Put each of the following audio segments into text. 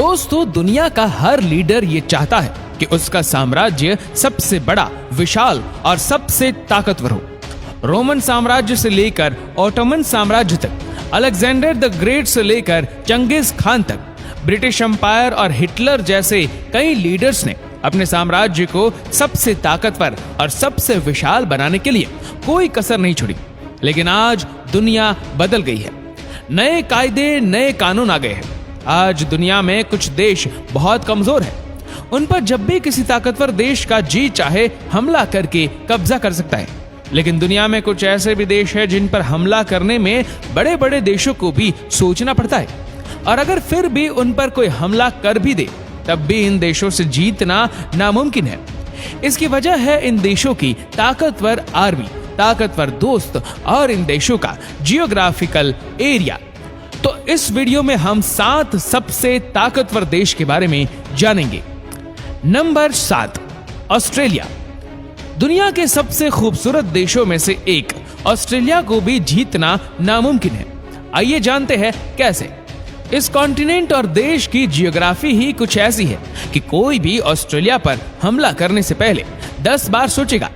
दोस्तों, दुनिया का हर लीडर ये चाहता है कि उसका साम्राज्य सबसे बड़ा, विशाल और सबसे ताकतवर हो। रोमन साम्राज्य से लेकर ओटोमन साम्राज्य तक, अलेक्जेंडर द ग्रेट से लेकर चंगेज खान तक, ब्रिटिश एम्पायर और हिटलर जैसे कई लीडर्स ने अपने साम्राज्य को सबसे ताकतवर और सबसे विशाल बनाने के लिए कोई कसर नहीं छोड़ी। लेकिन आज दुनिया बदल गई है। नए कायदे, नए कानून आ गए हैं। आज दुनिया में कुछ देश बहुत कमजोर हैं। उन पर जब भी किसी ताकतवर देश का जी चाहे हमला करके कब्जा कर सकता है। लेकिन दुनिया में कुछ ऐसे भी देश हैं जिन पर हमला करने में बड़े बड़े देशों को भी सोचना पड़ता है, और अगर फिर भी उन पर कोई हमला कर भी दे तब भी इन देशों से जीतना नामुमकिन है। इसकी वजह है इन देशों की ताकतवर आर्मी, ताकतवर दोस्त और इन देशों का जियोग्राफिकल एरिया। तो इस वीडियो में हम 7 सबसे ताकतवर देश के बारे में जानेंगे। Number 7, Australia. दुनिया के सबसे खूबसूरत देशों में से एक ऑस्ट्रेलिया को भी जीतना नामुमकिन है। आइए जानते हैं कैसे। इस कॉन्टिनेंट और देश की जियोग्राफी ही कुछ ऐसी है कि कोई भी ऑस्ट्रेलिया पर हमला करने से पहले 10 बार सोचेगा।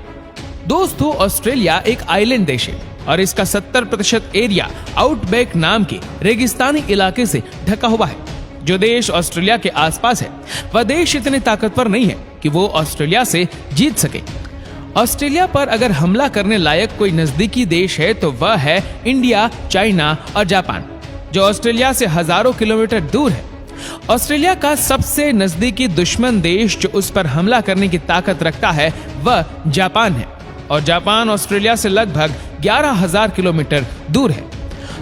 दोस्तों, ऑस्ट्रेलिया एक आइलैंड देश है और इसका 70% एरिया आउटबैक नाम के रेगिस्तानी इलाके से ढका हुआ है। जो देश ऑस्ट्रेलिया के आसपास है वह देश इतने ताकतवर नहीं है कि वो ऑस्ट्रेलिया से जीत सके। ऑस्ट्रेलिया पर अगर हमला करने लायक कोई नजदीकी देश है तो वह है इंडिया, चाइना और जापान, जो ऑस्ट्रेलिया से हजारों किलोमीटर दूर है। ऑस्ट्रेलिया का सबसे नजदीकी दुश्मन देश जो उस पर हमला करने की ताकत रखता है वह जापान है, और जापान ऑस्ट्रेलिया से लगभग 11,000 किलोमीटर दूर है।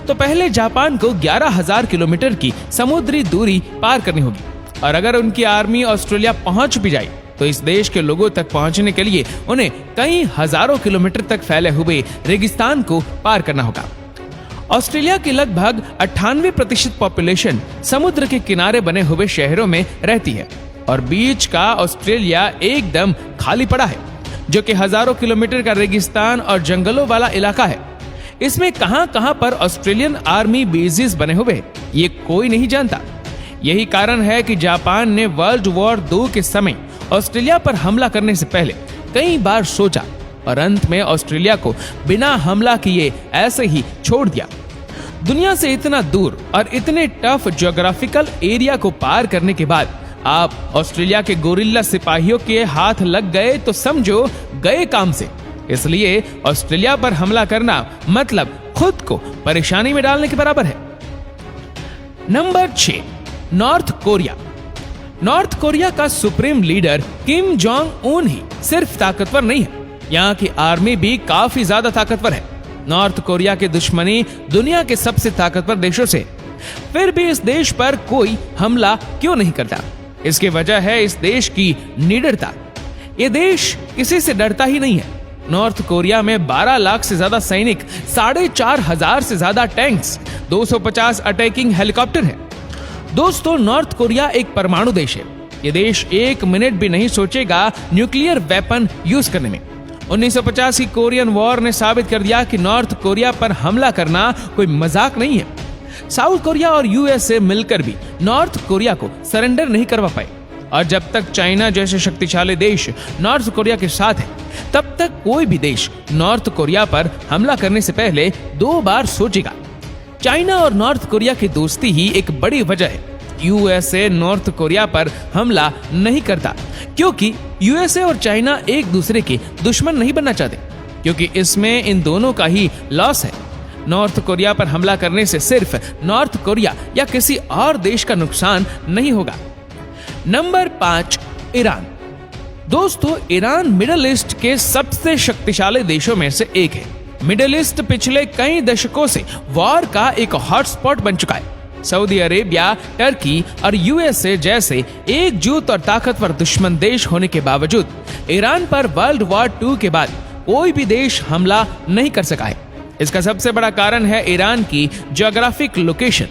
तो पहले जापान को 11,000 किलोमीटर की समुद्री दूरी पार करनी होगी, और अगर उनकी आर्मी ऑस्ट्रेलिया पहुंच भी जाए तो इस देश के लोगों तक पहुंचने के लिए उन्हें कई हजारों किलोमीटर तक फैले हुए रेगिस्तान को पार करना होगा। ऑस्ट्रेलिया की लगभग 98% पॉपुलेशन समुद्र के किनारे बने हुए शहरों में रहती है, और बीच का ऑस्ट्रेलिया एकदम खाली पड़ा है, जो कि हजारों किलोमीटर का रेगिस्तान और जंगलों वाला इलाका है। इसमें कहां-कहां पर ऑस्ट्रेलियन आर्मी बेसिस बने हुए हैं ये कोई नहीं जानता। यही कारण है कि जापान ने वर्ल्ड वॉर 2 के समय ऑस्ट्रेलिया पर हमला करने से पहले कई बार सोचा, और अंत में ऑस्ट्रेलिया को बिना हमला किए ऐसे ही छोड़ दिया। दुनिया से इतना दूर और इतने टफ ज्योग्राफिकल एरिया को पार करने के बाद आप ऑस्ट्रेलिया के गोरिल्ला सिपाहियों के हाथ लग गए तो समझो गए काम से। इसलिए ऑस्ट्रेलिया पर हमला करना मतलब खुद को परेशानी में डालने के बराबर है। Number 6, North Korea. North Korea का supreme leader Kim Jong Un ही सिर्फ ताकतवर नहीं है, यहाँ की आर्मी भी काफी ज्यादा ताकतवर है। नॉर्थ कोरिया की दुश्मनी दुनिया के सबसे ताकतवर देशों से, फिर भी इस देश पर कोई हमला क्यों नहीं करता? इसकी वजह है इस देश की निडरता। ये देश किसी से डरता ही नहीं है। नॉर्थ कोरिया में 12 लाख से ज्यादा सैनिक, 4,500 से ज्यादा टैंक्स, 250 अटैकिंग हेलीकॉप्टर है। दोस्तों, नॉर्थ कोरिया एक परमाणु देश है। ये देश 1 मिनट भी नहीं सोचेगा न्यूक्लियर वेपन यूज करने में। 1950 की कोरियन वॉर ने साबित कर दिया कि नॉर्थ कोरिया पर हमला करना कोई मजाक नहीं है। साउथ कोरिया और यूएसए मिलकर भी नॉर्थ कोरिया को सरेंडर नहीं करवा पाए, और जब तक चाइना जैसे शक्तिशाली देश नॉर्थ कोरिया के साथ है तब तक कोई भी देश नॉर्थ कोरिया पर हमला करने से पहले 2 बार सोचेगा। चाइना और नॉर्थ कोरिया की दोस्ती ही एक बड़ी वजह है। यूएसए नॉर्थ कोरिया पर हमला नहीं करता क्योंकि यूएसए और चाइना एक दूसरे के दुश्मन नहीं बनना चाहते, क्योंकि इसमें इन दोनों का ही लॉस है। नॉर्थ कोरिया पर हमला करने से सिर्फ नॉर्थ कोरिया या किसी और देश का नुकसान नहीं होगा। Number 5, Iran. दोस्तों, ईरान मिडिल ईस्ट के सबसे शक्तिशाली देशों में से एक है। मिडिल ईस्ट पिछले कई दशकों से वॉर का एक हॉटस्पॉट बन चुका है। सऊदी अरेबिया, टर्की और यूएसए जैसे एकजुट और ताकतवर दुश्मन देश होने के बावजूद ईरान पर वर्ल्ड वॉर 2 के बाद कोई भी देश हमला नहीं कर सका है। इसका सबसे बड़ा कारण है ईरान की ज्योग्राफिक लोकेशन,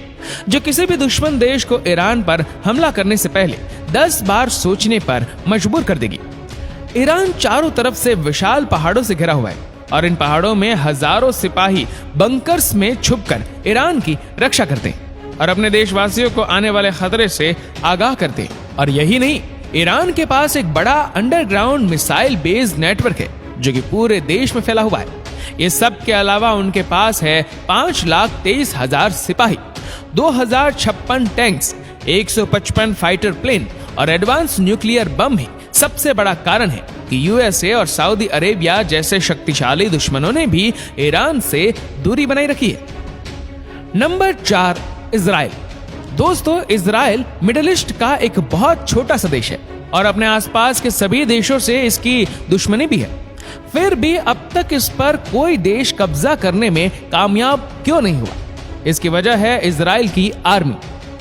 जो किसी भी दुश्मन देश को ईरान पर हमला करने से पहले 10 बार सोचने पर मजबूर कर देगी। ईरान चारों तरफ से विशाल पहाड़ों से घिरा हुआ है, और इन पहाड़ों में हजारों सिपाही बंकर्स में छुपकर ईरान की रक्षा करते हैं। और अपने देशवासियों को आने वाले खतरे से आगाह करते हैं। और यही नहीं, ईरान के पास एक बड़ा अंडरग्राउंड मिसाइल बेस्ड नेटवर्क है जो कि पूरे देश में फैला हुआ है। ये सब के अलावा उनके पास है 5,23,000 सिपाही, 2,056 टैंक्स, 155 फाइटर प्लेन और एडवांस न्यूक्लियर बम ही सबसे बड़ा कारण है कि यूएसए और सऊदी अरेबिया जैसे शक्तिशाली दुश्मनों ने भी ईरान से दूरी बनाई रखी है। Number 4, Israel. दोस्तों, इजराइल मिडिल ईस्ट का एक बहुत छोटा सा देश है और अपने आसपास के सभी देशों से इसकी दुश्मनी भी है। फिर भी अब तक इस पर कोई देश कब्जा करने में कामयाब क्यों नहीं हुआ? इसकी वजह है इजराइल की आर्मी।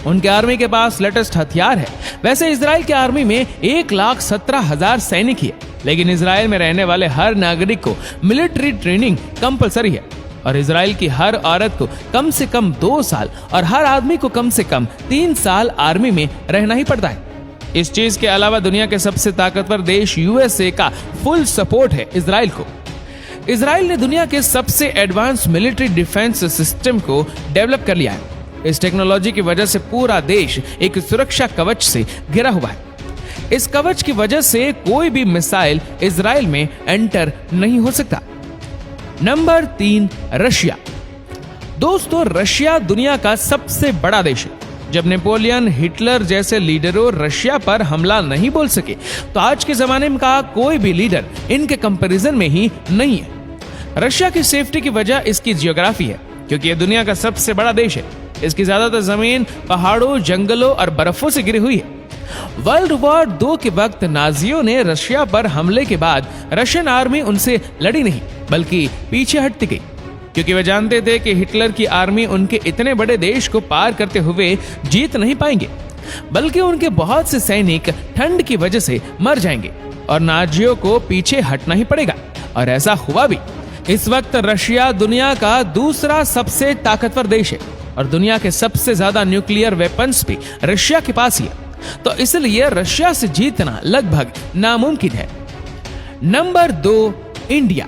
उनके आर्मी के पास लेटेस्ट हथियार है। वैसे इजराइल की आर्मी में 1,17,000 सैनिक ही है, लेकिन इजराइल में रहने वाले हर नागरिक को मिलिट्री ट्रेनिंग कंपलसरी है और इजराइल की हर औरत को कम से कम 2 साल और हर आदमी को कम से कम 3 साल आर्मी में रहना ही पड़ता है। इस चीज के अलावा दुनिया के सबसे ताकतवर देश यूएसए का फुल सपोर्ट है इजराइल को। इजराइल ने दुनिया के सबसे एडवांस मिलिट्री डिफेंस सिस्टम को डेवलप कर लिया है। इस टेक्नोलॉजी की वजह से पूरा देश एक सुरक्षा कवच से घिरा हुआ है। इस कवच की वजह से कोई भी मिसाइल इजराइल में एंटर नहीं हो सकता। Number 3, Russia. दोस्तों, रशिया दुनिया का सबसे बड़ा देश है। जब नेपोलियन, हिटलर जैसे लीडरों रशिया पर हमला नहीं बोल सके, तो आज के जमाने में का कोई भी लीडर इनके कंपैरिजन में ही नहीं है। रशिया की सेफ्टी की वजह इसकी जियोग्राफी है, क्योंकि यह दुनिया का सबसे बड़ा देश है। इसकी ज्यादातर जमीन पहाड़ों, जंगलों और बर्फों से घिरी हुई है। वर्ल्ड वॉर 2 के वक्त नाजियों ने रशिया पर हमले के बाद रशियन आर्मी उनसे लड़ी नहीं, बल्कि पीछे हटती गई, क्योंकि वे जानते थे कि हिटलर की आर्मी उनके इतने बड़े देश को पार करते हुए जीत नहीं पाएंगे, बल्कि उनके बहुत से सैनिक ठंड की वजह से मर जाएंगे और नाजियों को पीछे हटना ही पड़ेगा। और ऐसा हुआ भी। इस वक्त रशिया दुनिया का दूसरा सबसे ताकतवर देश है और दुनिया के सबसे ज्यादा न्यूक्लियर वेपन्स भी रशिया के पास ही है, तो इसलिए रशिया से जीतना लगभग नामुमकिन है। Number 2, India.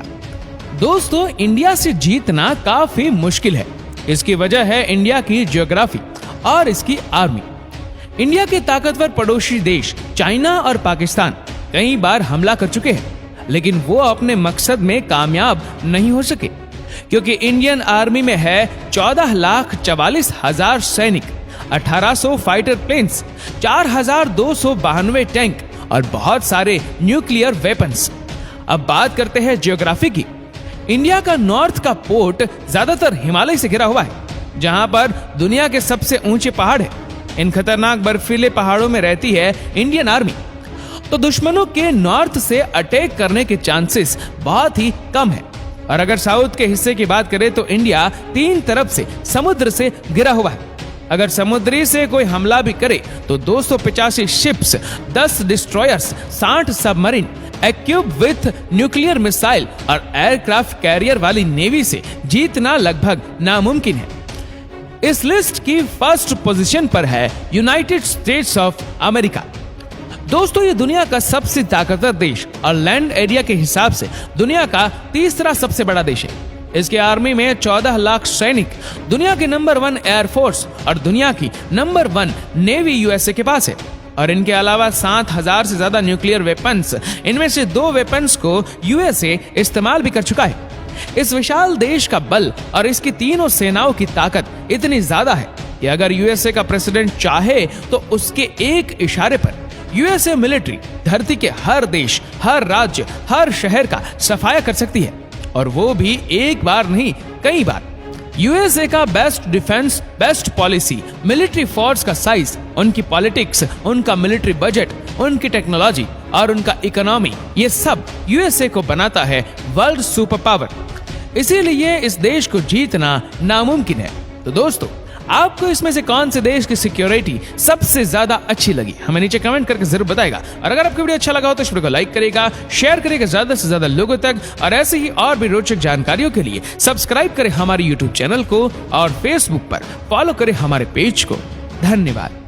दोस्तों, इंडिया से जीतना काफी मुश्किल है। इसकी वजह है इंडिया की ज्योग्राफी और इसकी आर्मी। इंडिया के ताकतवर पड़ोसी देश चाइना और पाकिस्तान कई बार हमला कर चुके हैं, लेकिन वो अपने मकसद में कामयाब नहीं हो सके, क्योंकि इंडियन आर्मी में है 14,44,000 सैनिक, 1,800 फाइटर प्लेन्स, 4,292 टैंक और बहुत सारे न्यूक्लियर वेपन्स। अब बात करते हैं ज्योग्राफी की। इंडिया का नॉर्थ का पोर्ट ज्यादातर हिमालय से घिरा हुआ है, जहां पर दुनिया के सबसे ऊंचे पहाड़ है। इन खतरनाक बर्फीले पहाड़ों में रहती है इंडियन आर्मी, तो दुश्मनों के नॉर्थ से अटैक करने के चांसेस बहुत ही कम है। और अगर साउथ के हिस्से की बात करें तो इंडिया 3 तरफ से समुद्र से घिरा हुआ है। अगर समुद्री से कोई हमला भी करे तो 285 ships, 10 destroyers, 60 submarine equipped with nuclear missile और एयरक्राफ्ट कैरियर वाली नेवी से जीतना लगभग नामुमकिन है। इस लिस्ट की फर्स्ट पोजीशन पर है यूनाइटेड स्टेट्स ऑफ अमेरिका। दोस्तों, ये दुनिया का सबसे ताकतवर देश और लैंड एरिया के हिसाब से दुनिया का तीसरा सबसे बड़ा देश है। इसके आर्मी में 14 लाख सैनिक, दुनिया के नंबर 1 एयरफोर्स और दुनिया की नंबर 1 नेवी यूएसए के पास है। और इनके अलावा 7,000 से ज्यादा न्यूक्लियर वेपन्स, इनमें से 2 वेपन्स को यूएसए इस्तेमाल भी कर चुका है। इस विशाल देश का बल और इसकी तीनों सेनाओं की ताकत इतनी ज्यादा है कि अगर यूएसए का प्रेसिडेंट चाहे तो उसके एक इशारे पर यूएसए मिलिट्री धरती के हर देश, हर राज्य, हर शहर का सफाया कर सकती है, और वो भी एक बार नहीं, कई बार। यूएसए का best defence, best policy, military force का साइज, उनकी पॉलिटिक्स, उनका मिलिट्री बजट, उनकी टेक्नोलॉजी और उनका इकोनॉमी, ये सब यूएसए को बनाता है वर्ल्ड सुपर पावर। इसीलिए इस देश को जीतना नामुमकिन है। तो दोस्तों, आपको इसमें से कौन से देश की सिक्योरिटी सबसे ज्यादा अच्छी लगी, हमें नीचे कमेंट करके जरूर बताएगा। और अगर आपको वीडियो अच्छा लगा हो तो इस वीडियो को लाइक करेगा, शेयर करेगा ज्यादा से ज्यादा लोगों तक, और ऐसे ही और भी रोचक जानकारियों के लिए सब्सक्राइब करें हमारे यूट्यूब चैनल को और फेसबुक पर फॉलो करें हमारे पेज को। धन्यवाद।